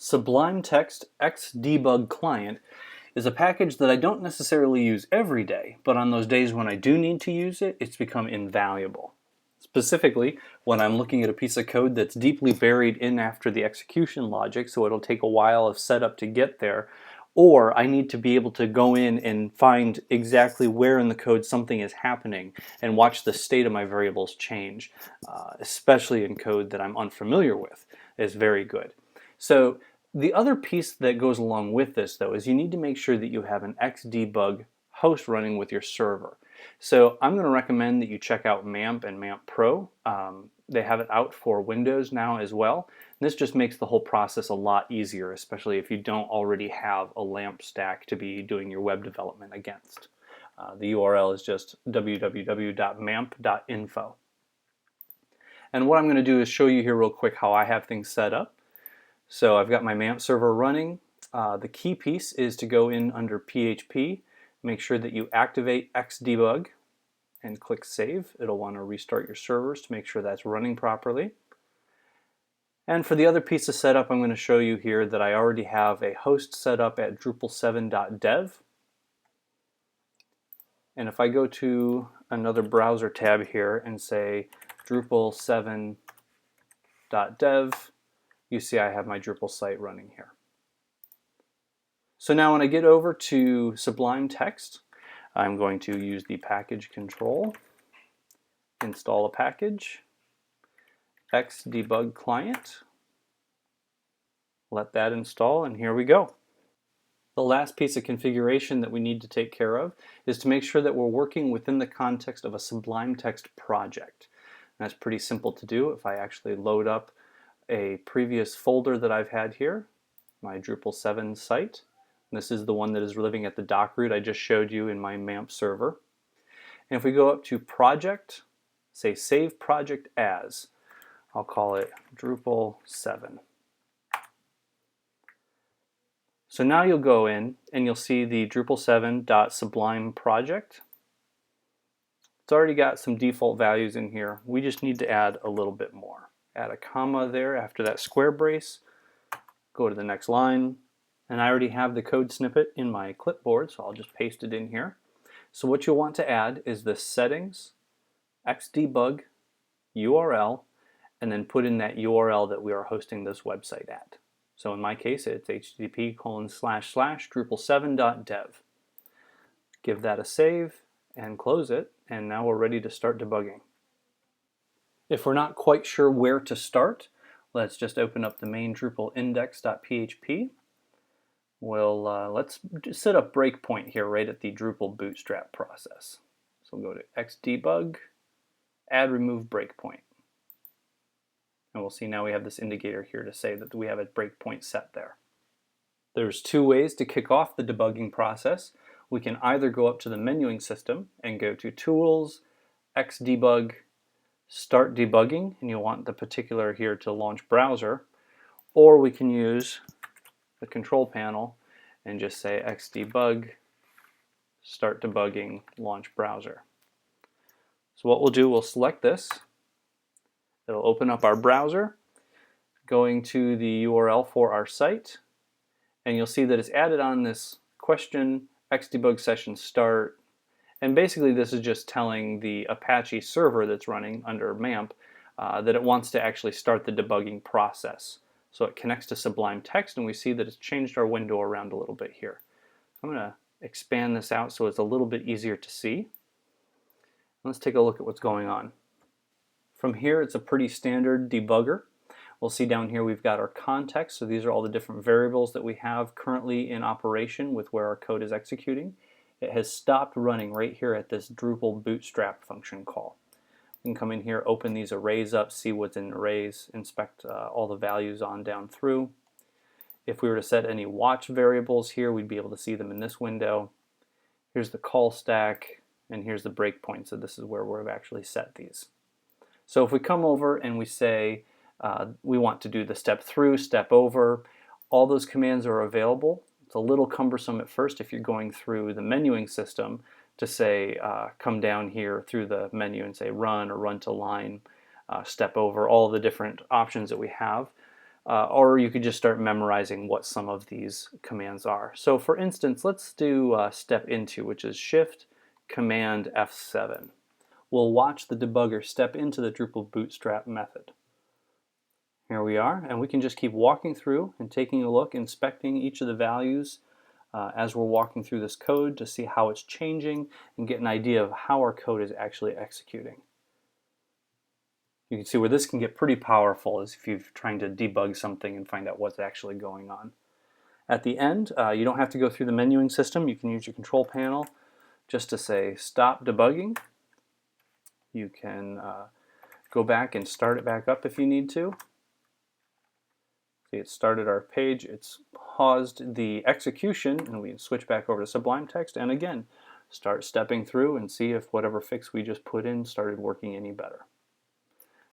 Sublime Text XDebug client is a package that I don't necessarily use every day, but on those days when I do need to use it, it's become invaluable. Specifically, when I'm looking at a piece of code that's deeply buried in after the execution logic, so it'll take a while of setup to get there, or I need to be able to go in and find exactly where in the code something is happening and watch the state of my variables change, especially in code that I'm unfamiliar with, is very good. So the other piece that goes along with this, though, is you need to make sure that you have an XDebug host running with your server. So I'm going to recommend that you check out MAMP and MAMP Pro. They have it out for Windows now as well. And this just makes the whole process a lot easier, especially if you don't already have a LAMP stack to be doing your web development against. The URL is just www.mamp.info. And what I'm going to do is show you here real quick how I have things set up. So I've got my MAMP server running. The key piece is to go in under PHP, make sure that you activate XDebug and click Save. It'll want to restart your servers to make sure that's running properly. And for the other piece of setup, I'm going to show you here that I already have a host set up at Drupal7.dev. And if I go to another browser tab here and say Drupal7.dev, you see I have my Drupal site running here. So now when I get over to Sublime Text, I'm going to use the package control, install a package, XDebug client, let that install, and here we go. The last piece of configuration that we need to take care of is to make sure that we're working within the context of a Sublime Text project. And that's pretty simple to do. If I actually load up a previous folder that I've had here, my Drupal 7 site. This is the one that is living at the doc root I just showed you in my MAMP server. And if we go up to Project, say Save Project As, I'll call it Drupal 7. So now you'll go in and you'll see the Drupal7.sublime project. It's already got some default values in here. We just need to add a little bit more. Add a comma there after that square brace, go to the next line, and I already have the code snippet in my clipboard, so I'll just paste it in here. So what you'll want to add is the settings, XDebug, URL, and then put in that URL that we are hosting this website at. So in my case, it's http://drupal7.dev. Give that a save and close it, and now we're ready to start debugging. If we're not quite sure where to start, let's just open up the main Drupal index.php. Let's set a breakpoint here right at the Drupal bootstrap process. So we'll go to XDebug, add remove breakpoint. And we'll see now we have this indicator here to say that we have a breakpoint set there. There's two ways to kick off the debugging process. We can either go up to the menuing system and go to Tools, XDebug, Start Debugging, and you'll want the particular here to launch browser, or we can use the control panel and just say XDebug, Start Debugging, Launch Browser. So what we'll do, we'll select this. It'll open up our browser, going to the URL for our site, and you'll see that it's added on this question, XDebug session start, and basically this is just telling the Apache server that's running under MAMP that it wants to actually start the debugging process. So it connects to Sublime Text, and we see that it's changed our window around a little bit here. I'm going to expand this out so it's a little bit easier to see. Let's take a look at what's going on. From here, it's a pretty standard debugger. We'll see down here we've got our context, so these are all the different variables that we have currently in operation with where our code is executing. It has stopped running right here at this Drupal bootstrap function call. We can come in here, open these arrays up, see what's in arrays, inspect all the values on down through. If we were to set any watch variables here, we'd be able to see them in this window. Here's the call stack, and here's the breakpoint, so this is where we've actually set these. So if we come over and we say we want to do the step through, step over, all those commands are available. It's a little cumbersome at first if you're going through the menuing system to say come down here through the menu and say run or run to line, step over, all the different options that we have. or you could just start memorizing what some of these commands are. So for instance, let's do step into, which is Shift Command F7. We'll watch the debugger step into the Drupal Bootstrap method. Here we are, and we can just keep walking through and taking a look, inspecting each of the values as we're walking through this code to see how it's changing and get an idea of how our code is actually executing. You can see where this can get pretty powerful is if you're trying to debug something and find out what's actually going on. At the end, you don't have to go through the menuing system. You can use your control panel just to say stop debugging. You can go back and start it back up if you need to. See, it started our page, it's paused the execution, and we can switch back over to Sublime Text and again start stepping through and see if whatever fix we just put in started working any better.